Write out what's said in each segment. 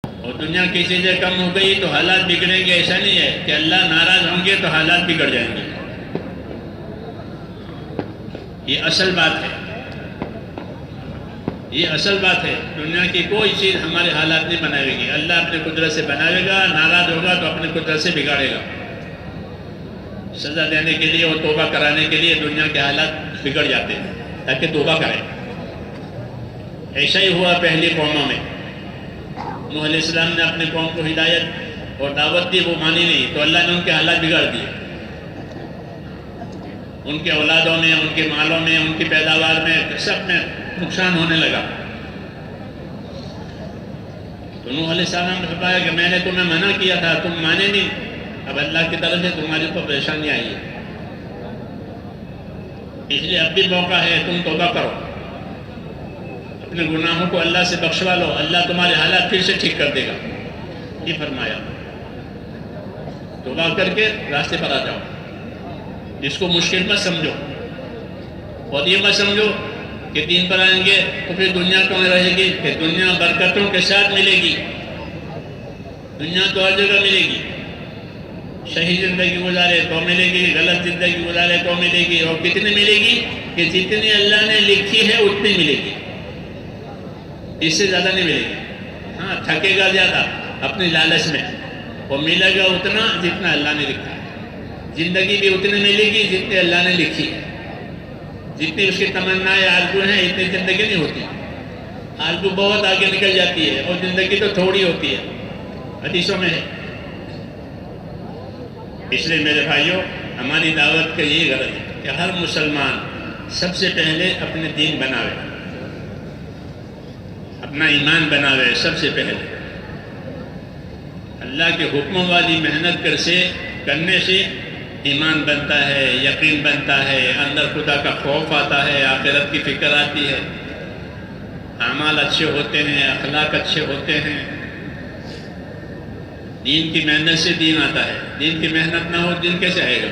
اور دنیا کی چیزیں کم ہو گئی تو حالات بگڑیں گے، ایسا نہیں ہے کہ اللہ ناراض ہوں گے تو حالات بگڑ جائیں گے. یہ اصل بات ہے، یہ اصل بات ہے. دنیا کی کوئی چیز ہمارے حالات نہیں بنائے گی. اللہ اپنے قدرت سے بنائے گا، ناراض ہوگا تو اپنے قدرت سے بگاڑے گا. سزا دینے کے لیے اور توبہ کرانے کے لیے دنیا کے حالات بگڑ جاتے ہیں تاکہ توبہ کریں. ایسا ہی ہوا پہلی قوموں میں. نوح علیہ السلام نے اپنے قوم کو ہدایت اور دعوت دی، وہ مانی نہیں تو اللہ نے ان کے حالات بگاڑ دیے. ان کے اولادوں میں، ان کے مالوں میں، ان کی پیداوار میں، سب میں نقصان ہونے لگا. تو نوح علیہ السلام نے فرمایا کہ میں نے تمہیں منع کیا تھا، تم مانے نہیں. اب اللہ کی طرف سے تمہارے کو پریشانی آئی ہے، اس لیے اب بھی موقع ہے، تم توبہ کرو، اپنے گناہوں کو اللہ سے بخشوا لو، اللہ تمہارے حالات پھر سے ٹھیک کر دے گا. یہ فرمایا. توبہ کر کے راستے پر آ جاؤ. اس کو مشکل مت سمجھو، اور یہ مت سمجھو کہ دین پر آئیں گے تو پھر دنیا کون رہے گی، کہ دنیا برکتوں کے ساتھ ملے گی. دنیا تو ہر جگہ ملے گی. صحیح زندگی گزارے تو ملے گی، غلط زندگی گزارے تو ملے گی. اور کتنی ملے گی کہ جتنی اللہ نے لکھی ہے اتنی ملے گی، اس سے زیادہ نہیں ملے گی. ہاں تھکے گا زیادہ اپنی لالچ میں، اور ملے گا اتنا جتنا اللہ نے لکھا ہے. زندگی بھی اتنی ملے گی جتنی اللہ نے لکھی ہے. جتنی اس کی تمنائیں آرزو ہیں اتنی زندگی نہیں ہوتی. آرزو بہت آگے نکل جاتی ہے اور زندگی تو تھوڑی ہوتی ہے، حدیثوں میں ہے. اس لیے میرے بھائیوں، ہماری دعوت کا یہی غرض ہے کہ ہر مسلمان سب سے پہلے اپنے دین بناوے، اپنا ایمان بناوے. سب سے پہلے اللہ کے حکموں والی محنت کرنے سے ایمان بنتا ہے، یقین بنتا ہے، اندر خدا کا خوف آتا ہے، آخرت کی فکر آتی ہے، اعمال اچھے ہوتے ہیں، اخلاق اچھے ہوتے ہیں. دین کی محنت سے دین آتا ہے. دین کی محنت نہ ہو دین کیسے آئے گا؟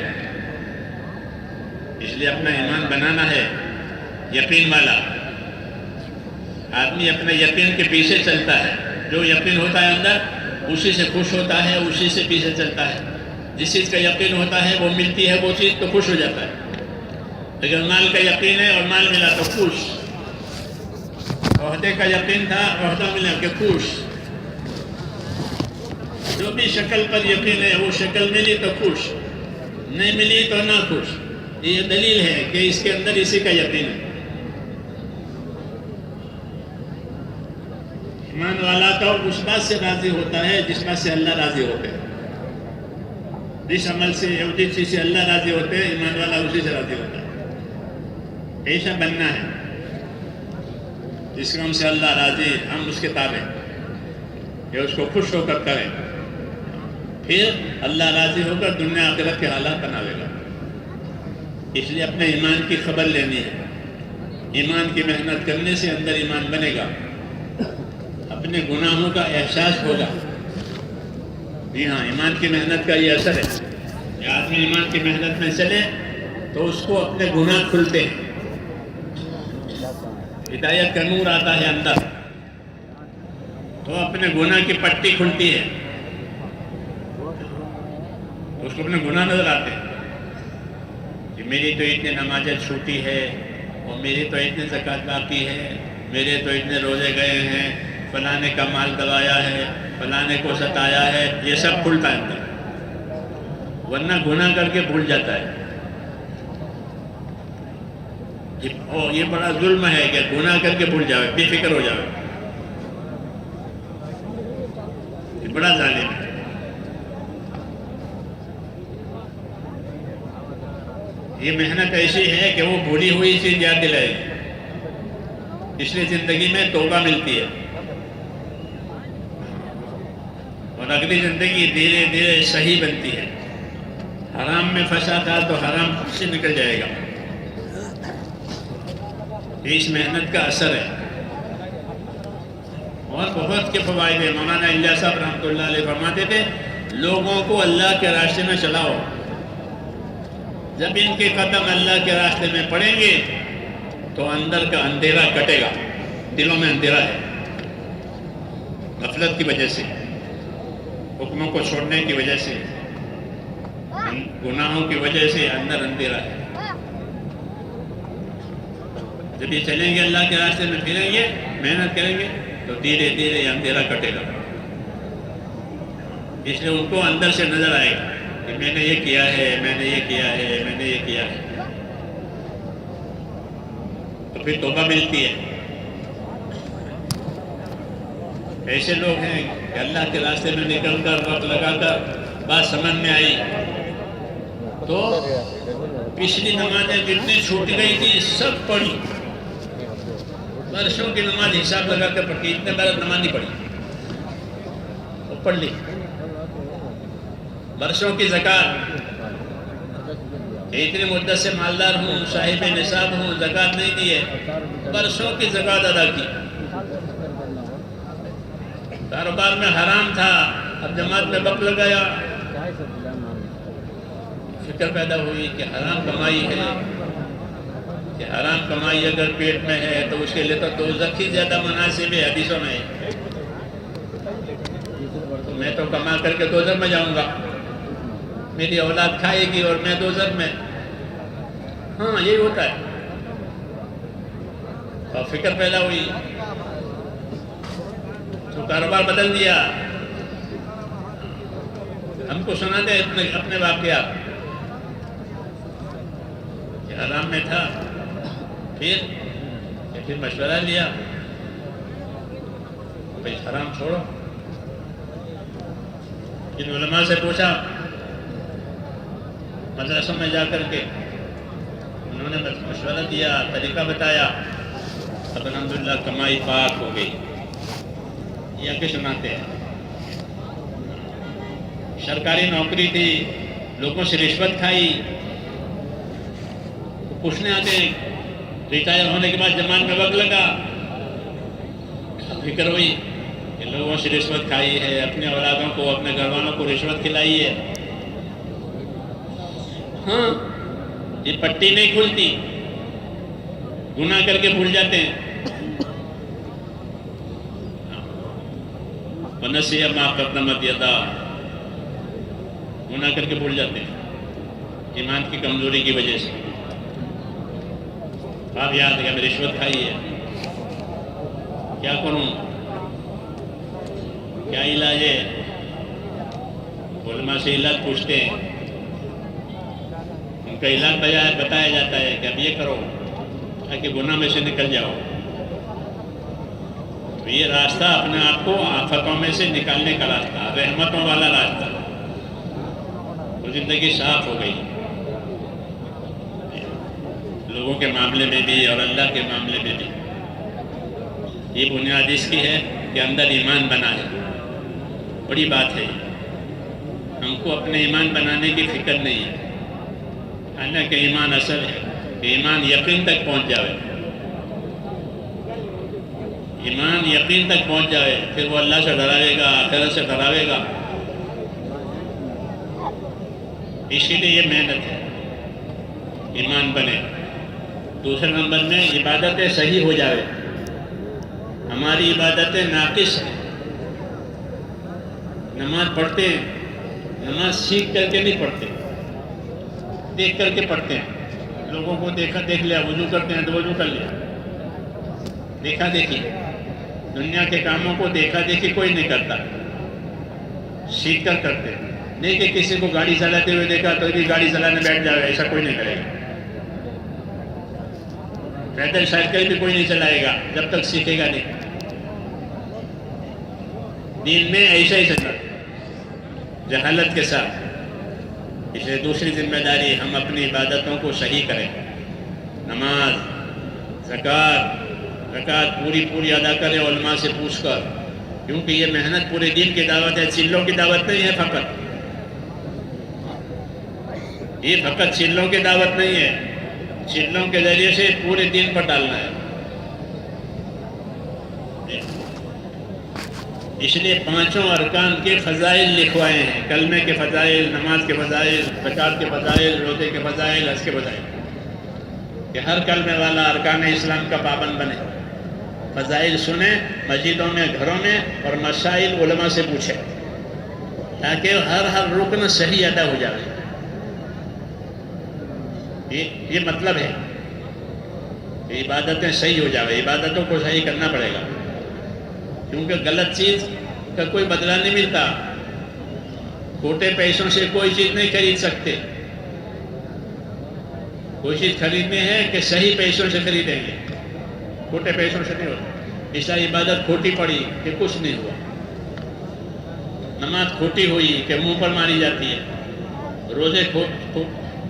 اس لیے اپنا ایمان بنانا ہے یقین والا. آدمی اپنے یقین کے پیچھے چلتا ہے. جو یقین ہوتا ہے اندر اسی سے خوش ہوتا ہے، اسی سے پیچھے چلتا ہے. جس چیز کا یقین ہوتا ہے وہ ملتی ہے وہ چیز تو خوش ہو جاتا ہے. اگر مال کا یقین ہے اور مال ملا تو خوش. عہدے کا یقین تھا، عہدہ ملا کہ خوش. جو بھی شکل پر یقین ہے وہ شکل ملی تو خوش، نہیں ملی تو نہ خوش. یہ دلیل ہے کہ اس کے اندر اسی کا یقین ہے. ایمان والا تو اس بات سے راضی ہوتا ہے جس بات سے اللہ راضی ہوتے ہیں. جس عمل سے جس چیز سے اللہ راضی ہوتے ہیں ایمان والا اسی سے راضی ہوتا ہے. ایسا بننا ہے جس کام سے اللہ راضی، ہم اس کے تابع کہ اس کو خوش ہو کر کریں. پھر اللہ راضی ہو کر دنیا آخرت کے حالات بناوے گا. اس لیے اپنے ایمان کی خبر لینی ہے. ایمان کی محنت کرنے سے اندر ایمان بنے گا، اپنے گناہوں کا احساس ہوگا. جی ہاں، ایمان کی محنت کا یہ اثر ہے کہ آدمی ایمان کی محنت میں چلے تو اس کو اپنے گناہ کھلتے ہیں. ہدایت کا نور آتا ہے اندر تو اپنے گناہ کی پٹی کھلتی ہے، تو اس کو اپنے گناہ نظر آتے ہیں کہ میری تو اتنی نمازیں چھوٹی ہے، اور میری تو اتنی زکوٰۃ باقی ہے، میرے تو اتنے روزے گئے ہیں، فلانے کا مال دبایا ہے، فلانے کو ستایا ہے. یہ سب کھلتا ہے اندر، ورنہ گناہ کر کے بھول جاتا ہے. یہ بڑا ظلم ہے کہ گناہ کر کے بھول جاوے، بے فکر ہو جاوے. یہ بڑا ظالم ہے. یہ محنت ایسی ہے کہ وہ بھولی ہوئی چیز یاد دلائے گی. اس لیے زندگی میں توبہ ملتی ہے، اور اگلی زندگی دھیرے دھیرے صحیح بنتی ہے. حرام میں پھنسا تھا تو حرام سے نکل جائے گا. اس محنت کا اثر ہے، اور بہت کے فوائد ہیں. مولانا الیاس صاحب رحمۃ اللہ علیہ فرماتے تھے لوگوں کو اللہ کے راستے میں چلاؤ. جب ان کے قدم اللہ کے راستے میں پڑیں گے تو اندر کا اندھیرا کٹے گا. دلوں میں اندھیرا ہے، غفلت کی وجہ سے، حکموں کو چھوڑنے کی وجہ سے، گناہوں کی وجہ سے اندر اندھیرا ہے۔ جب یہ چلیں گے اللہ کے راستے میں، پھریں گے، محنت کریں گے، تو دھیرے دھیرے یہ اندھیرا کٹے گا۔ اس لیے ان کو اندر سے نظر آئے گا کہ میں نے یہ کیا ہے، میں نے یہ کیا ہے، میں نے یہ کیا ہے، تو پھر توبہ ملتی ہے۔ ایسے لوگ ہیں کہ اللہ کے راستے میں نکل کر، وقت لگا کر بات سمجھ میں آئی تو پچھلی نمازیں جتنی چھوٹ گئی تھی سب پڑھی، برسوں کی نماز حساب لگا کر پڑھی، اتنے بار نماز نہیں پڑھی، وہ پڑھ لی۔ برسوں کی زکوٰۃ، کہ اتنی مدت سے مالدار ہوں، صاحب نصاب ہوں، زکوٰۃ نہیں دی ہے، برسوں کی زکوٰۃ ادا کی۔ کاروبار میں حرام تھا، اب جماعت میں وقت لگایا، فکر پیدا ہوئی کہ حرام کمائی ہے، کہ حرام کمائی اگر پیٹ میں ہے تو اس کے لیے تو دوزخ ہی زیادہ مناسب ہے، حدیثوں میں۔ تو میں تو کما کر کے دوزخ میں جاؤں گا، میری اولاد کھائے گی اور میں دوزخ میں۔ ہاں یہی ہوتا ہے۔ اور فکر پیدا ہوئی تو کاروبار بدل دیا۔ ہم کو سناتے اپنے واقعات کہ حرام میں تھا، پھر مشورہ لیا، بھائی حرام چھوڑو۔ جن علماء سے پوچھا مدرسوں میں جا کر کے، انہوں نے مشورہ دیا، طریقہ بتایا، اب الحمدللہ کمائی پاک ہو گئی۔ یہ کہ سناتے ہیں سرکاری نوکری تھی، لوگوں سے رشوت کھائی، پوچھنے آتے ہیں، ریٹائر ہونے کے بعد جماعت میں وقت لگا، اب فکر ہوئی کہ لوگوں سے رشوت کھائی ہے، اپنے اولادوں کو، اپنے گھر والوں کو رشوت کھلائی ہے۔ ہاں یہ پٹی نہیں کھلتی، گناہ کر کے بھول جاتے ہیں۔ وَنَسِيَ مَا قَدَّمَتْ يَدَاهُ، گناہ کر کے بھول جاتے ہیں ایمان کی کمزوری کی وجہ سے۔ آپ یاد ہے کہ میں رشوت کھائی ہے، کیا کروں، کیا علاج ہے؟ علماء سے علاج پوچھتے ہیں، ان کا علاج بتایا جاتا ہے کہ اب یہ کرو تاکہ گناہ میں سے نکل جاؤ۔ تو یہ راستہ اپنے آپ کو آفتوں میں سے نکالنے کا راستہ، رحمتوں والا راستہ، تو زندگی صاف ہو گئی، لوگوں کے معاملے میں بھی اور اللہ کے معاملے میں بھی۔ یہ بنیاد اس کی ہے کہ اندر ایمان بنا ہے، بڑی بات ہے۔ ہم کو اپنے ایمان بنانے کی فکر نہیں ہے، حالانکہ ایمان اصل ہے کہ ایمان یقین تک پہنچ جائے، ایمان یقین تک پہنچ جائے، پھر وہ اللہ سے ڈراوے گا، آخرت سے ڈراوے گا۔ اسی لیے یہ محنت ہے، ایمان بنے۔ دوسرے نمبر میں عبادتیں صحیح ہو جائے، ہماری عبادتیں ناقص ہیں۔ نماز پڑھتے ہیں، نماز سیکھ کر کے نہیں پڑھتے، دیکھ کر کے پڑھتے ہیں۔ لوگوں کو دیکھ لیا، وضو کرتے ہیں تو وضو کر لیا، دیکھا دیکھی۔ دنیا کے کاموں کو دیکھا دیکھی کوئی نہیں کرتا، سیکھ کر کرتے ہیں۔ نہیں کہ کسی کو گاڑی چلاتے ہوئے دیکھا تو بھی گاڑی چلانے بیٹھ جائے، ایسا کوئی نہیں کرے گا۔ پیدل سائیکل بھی کوئی نہیں چلائے گا جب تک سیکھے گا نہیں۔ دین میں ایسا ہی چلتا جہالت کے ساتھ۔ اس لیے دوسری ذمہ داری، ہم اپنی عبادتوں کو صحیح کریں، نماز، زکوٰۃ پوری ادا کریں علماء سے پوچھ کر، کیونکہ یہ محنت پورے دین کی دعوت ہے، چلوں کی دعوت نہیں ہے فقط۔ یہ فقط چلوں کی دعوت نہیں ہے، چلوں کے ذریعے سے پورے دین پر ڈالنا ہے۔ اس لیے پانچوں ارکان کے فضائل لکھوائے ہیں، کلمے کے فضائل، نماز کے فضائل، زکوٰۃ کے فضائل، روزے کے فضائل، حج کے فضائل، کہ ہر کلمے والا ارکان اسلام کا پابند بنے۔ فضائل سنیں مسجدوں میں، گھروں میں، اور مسائل علماء سے پوچھیں تاکہ ہر رکن صحیح ادا ہو جائے. یہ مطلب ہے کہ عبادتیں صحیح ہو جائے. عبادتوں کو صحیح کرنا پڑے گا کیونکہ غلط چیز کا کوئی بدلہ نہیں ملتا. کھوٹے پیسوں سے کوئی چیز نہیں خرید سکتے. کوئی چیز خریدنی ہے کہ صحیح پیسوں سے خریدیں گے، کھوٹے پیسوں سے نہیں ہوتا. اس لیے عبادت کھوٹی پڑی کہ کچھ نہیں ہوا. نماز کھوٹی ہوئی کہ منہ پر ماری جاتی ہے. روزے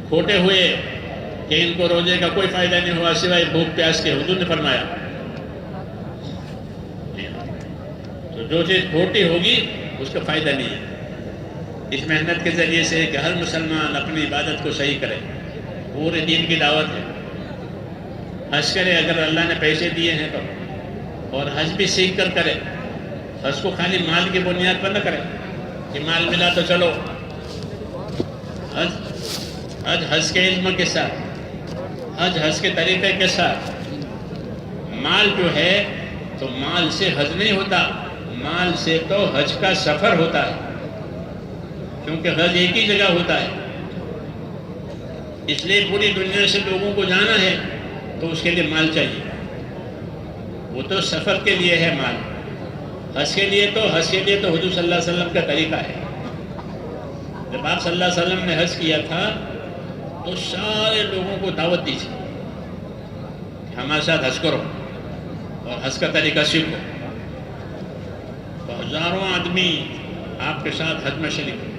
کھوٹے ہوئے کہ ان کو روزے کا کوئی فائدہ نہیں ہوا سوائے بھوک پیاس کے. حضور نے فرمایا تو جو چیز کھوٹی ہوگی اس کا فائدہ نہیں ہے. اس محنت کے ذریعے سے کہ ہر مسلمان اپنی عبادت کو صحیح کرے. پورے دین کی دعوت ہے. حج کرے اگر اللہ نے پیسے دیے ہیں تو، اور حج بھی سیکھ کر کرے. حج کو خالی مال کی بنیاد پر نہ کرے کہ مال ملا تو چلو. حج کے علم کے ساتھ، حج کے طریقے کے ساتھ. مال جو ہے تو مال سے حج نہیں ہوتا، مال سے تو حج کا سفر ہوتا ہے کیونکہ حج ایک ہی جگہ ہوتا ہے. اس لیے پوری دنیا سے لوگوں کو جانا ہے تو اس کے لیے مال چاہیے. وہ تو سفر کے لیے ہے مال. حج کے لیے تو حضور صلی اللہ علیہ وسلم کا طریقہ ہے. جب آپ صلی اللہ علیہ وسلم نے حج کیا تھا تو سارے لوگوں کو دعوت دی تھی کہ ہمارے ساتھ حج کرو اور حج کا طریقہ سیکھو. تو ہزاروں آدمی آپ کے ساتھ حج میں شریک ہوئے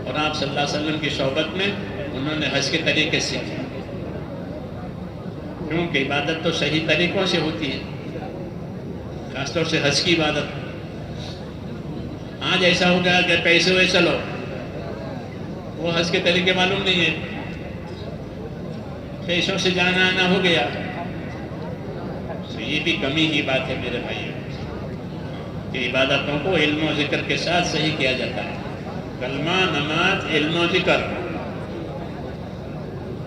اور آپ صلی اللہ علیہ وسلم کی صحبت میں انہوں نے حج کے طریقے سیکھے. کیونکہ عبادت تو صحیح طریقوں سے ہوتی ہے، خاص طور سے حج کی عبادت. آج ایسا ہو گیا کہ پیسے ہوئے چلو، وہ حج کے طریقے معلوم نہیں ہے. پیسوں سے جانا آنا ہو گیا. تو یہ بھی کمی کی بات ہے میرے بھائیوں کہ عبادتوں کو علم و ذکر کے ساتھ صحیح کیا جاتا ہے. کلمہ، نماز، علم و ذکر.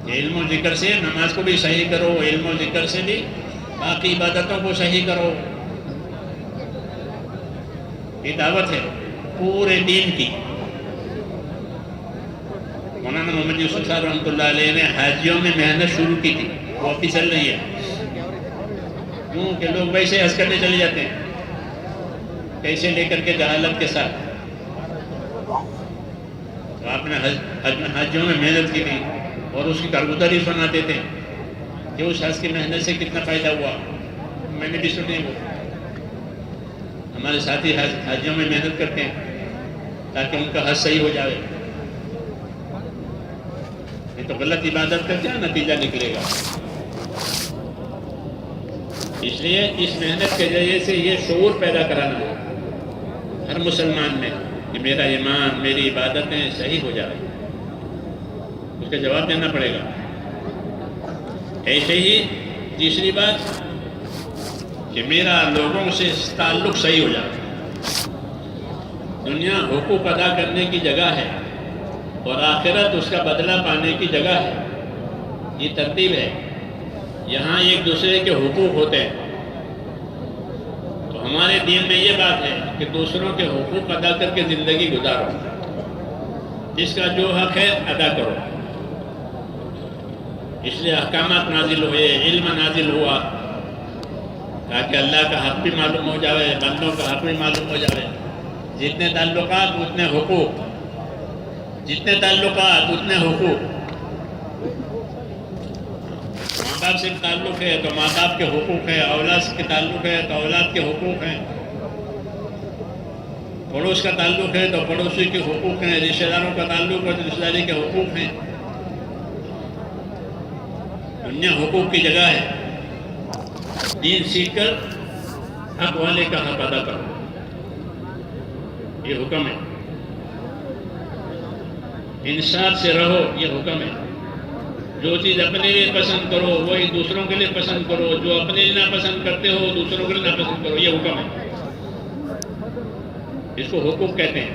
علم و ذکر سے نماز کو بھی صحیح کرو، علم و ذکر سے بھی باقی عبادتوں کو صحیح کرو. یہ دعوت ہے پورے دین کی. مولانا محمد یوسف صاحب رحمۃ اللہ علیہ نے حاجیوں میں محنت شروع کی تھی، وہ ابھی چل رہی ہے. کیونکہ لوگ ویسے حج کرنے چلے جاتے ہیں پیسے لے کر کے جہالت کے ساتھ. تو آپ نے حاجیوں میں محنت کی تھی اور اس کی کارگزاری سناتے تھے کہ اس حج کی محنت سے کتنا فائدہ ہوا. میں نے بھی سنے. وہ ہمارے ساتھی حاجیوں میں محنت کرتے ہیں تاکہ ان کا حج صحیح ہو جائے. یہ تو غلط عبادت کا کیا نتیجہ نکلے گا. اس لیے اس محنت کے ذریعے سے یہ شعور پیدا کرانا ہے ہر مسلمان میں کہ میرا ایمان، میری عبادتیں صحیح ہو جائے. اس کا جواب دینا پڑے گا. ایسے ہی تیسری بات کہ میرا لوگوں سے تعلق صحیح ہو جائے. دنیا حقوق ادا کرنے کی جگہ ہے اور آخرت اس کا بدلہ پانے کی جگہ ہے. یہ ترتیب ہے. یہاں ایک دوسرے کے حقوق ہوتے ہیں. تو ہمارے دین میں یہ بات ہے کہ دوسروں کے حقوق ادا کر کے زندگی گزارو. جس کا جو حق ہے ادا کرو. اس لیے احکامات نازل ہوئے، علم نازل ہوا تاکہ اللہ کا حق بھی معلوم ہو جائے، بندوں کا حق بھی معلوم ہو جائے. جتنے تعلقات اتنے حقوق، جتنے تعلقات اتنے حقوق. ماں باپ سے تعلق ہے تو ماں باپ کے حقوق ہیں، اولاد سے تعلق ہے تو اولاد کے حقوق ہیں، پڑوس کا تعلق ہے تو پڑوسی کے حقوق ہیں، رشتہ داروں کا تعلق ہے تو رشتہ داری کے حقوق ہیں. دنیا حقوق کی جگہ ہے. دین سیکھ کر حق والے کا حق ادا کرو. یہ حکم ہے. انصاف سے رہو، یہ حکم ہے. جو چیز اپنے لیے پسند کرو وہی دوسروں کے لیے پسند کرو. جو اپنے لیے ناپسند کرتے ہو دوسروں کے لیے ناپسند کرو. یہ حکم ہے. اس کو حقوق کہتے ہیں.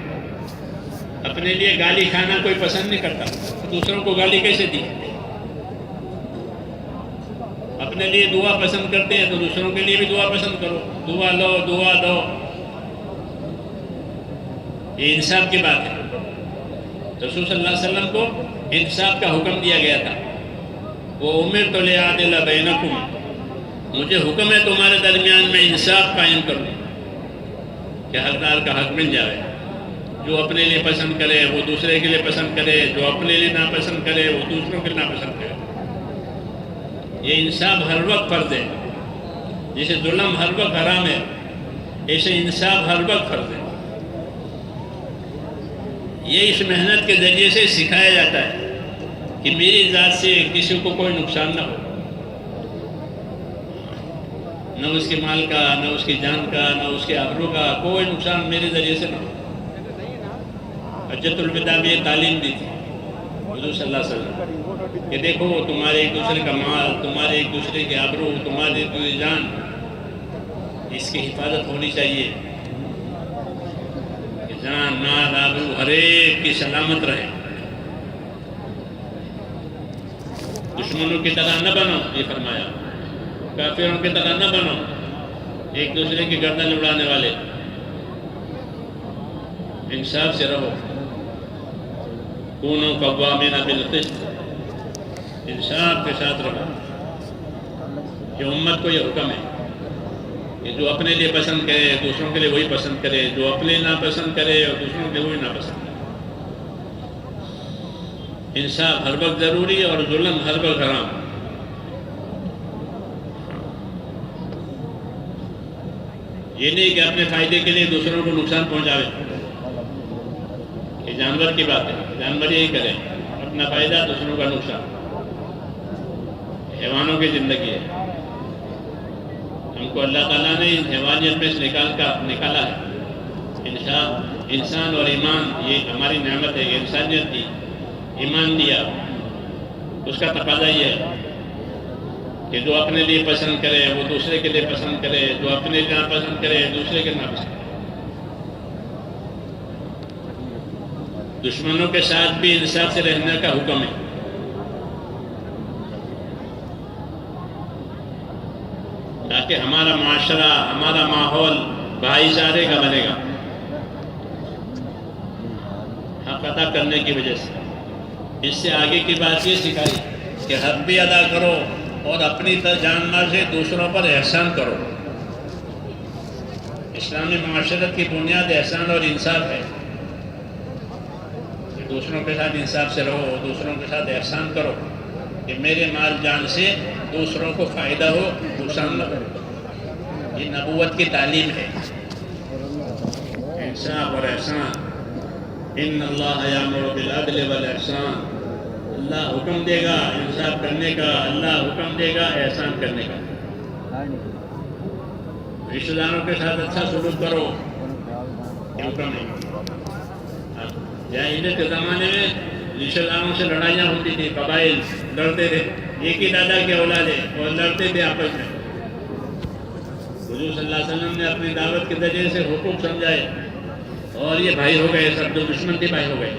اپنے لیے گالی کھانا کوئی پسند نہیں کرتا، دوسروں کو گالی کیسے دی؟ اپنے لیے دعا پسند کرتے ہیں تو دوسروں کے لیے بھی دعا پسند کرو، دعا لو، دعا دو. یہ انصاف کی بات ہے. رسول صلی اللہ علیہ وسلم کو انصاف کا حکم دیا گیا تھا. وہ امرت لأعدل بینکم، مجھے حکم ہے تمہارے درمیان میں انصاف قائم کروں کہ حقدار کا حق مل جائے. جو اپنے لیے پسند کرے وہ دوسرے کے لیے پسند کرے، جو اپنے لیے ناپسند کرے وہ دوسروں کے لیے ناپسند کرے. یہ انصاف ہر وقت فرض ہے. جیسے ظلم ہر وقت حرام ہے، ایسے انصاف ہر وقت فرض ہے. یہ اس محنت کے ذریعے سے سکھایا جاتا ہے کہ میری ذات سے کسی کو کوئی نقصان نہ ہو، نہ اس کے مال کا، نہ اس کی جان کا، نہ اس کے آبرو کا، کوئی نقصان میرے ذریعے سے نہ ہو. حجۃ الوداع میں یہ تعلیم دی تھی حضور صلی اللہ علیہ وسلم کہ دیکھو تمہارے ایک دوسرے کا مال، تمہارے ایک دوسرے کے آبرو، تمہاری ایک دوسرے کی جان، اس کی حفاظت ہونی چاہیے کہ جان، مال، آبرو ہر ایک کی سلامت رہے. دشمنوں کی طرح نہ بنو، یہ فرمایا. کافروں کی طرح نہ بنو، ایک دوسرے کی گردن اڑانے والے. انصاف سے رہو. کونوا قوامین بالقسط، انصاف کے ساتھ رہو. یہ امت کو یہ حکم ہے کہ جو اپنے لیے پسند کرے دوسروں کے لیے وہی پسند کرے، جو اپنے ناپسند کرے اور دوسروں کے لیے وہی ناپسند کرے. انصاف ہر وقت ضروری ہے اور ظلم ہر وقت حرام. یہ نہیں کہ اپنے فائدے کے لیے دوسروں کو نقصان پہنچاوے. یہ جانور کی بات ہے، جانور یہی کریں، اپنا فائدہ دوسروں کا نقصان. حیوانوں کی زندگی ہے. ہم کو اللہ تعالیٰ نے حیوانیت میں سے نکالا ہے. انسان اور ایمان یہ ہماری نعمت ہے. انسانیت دی، ایمان دیا، اس کا تقاضا یہ ہے کہ جو اپنے لیے پسند کرے وہ دوسرے کے لیے پسند کرے، جو اپنے لیے ناپسند کرے دوسرے کے ناپسند کرے. دشمنوں کے ساتھ بھی انصاف سے رہنے کا حکم ہے. تاکہ ہمارا معاشرہ، ہمارا ماحول بھائی چارے کا بنے گا. حق ادا کرنے کی وجہ سے اس سے آگے کی بات یہ سکھائی کہ حق بھی ادا کرو اور اپنی جان مال سے دوسروں پر احسان کرو. اسلامی معاشرت کی بنیاد احسان اور انصاف ہے. دوسروں کے ساتھ انصاف سے رہو، دوسروں کے ساتھ احسان کرو کہ میرے مال جان سے دوسروں کو فائدہ ہو، نقصان نہ ہو. یہ نبوت کی تعلیم ہے، انصاف اور احسان. ان اللہ یامر بالعدل والاحسان، اللہ حکم دے گا انصاف کرنے کا، اللہ حکم دے گا احسان کرنے کا. رشتہ داروں کے ساتھ اچھا سلوک کرو، یہ حکم ہے. جاہلیت کے زمانے میں رشتہ داروں سے لڑائیاں ہوتی تھی، قبائل لڑتے تھے، ایک ہی دادا کے اولاد ہے اور لڑتے تھے آپس میں. حضور صلی اللہ علیہ وسلم نے اپنی دعوت کے ذریعے سے حقوق سمجھائے اور یہ بھائی ہو گئے، سب جو دشمن تھے بھائی ہو گئے.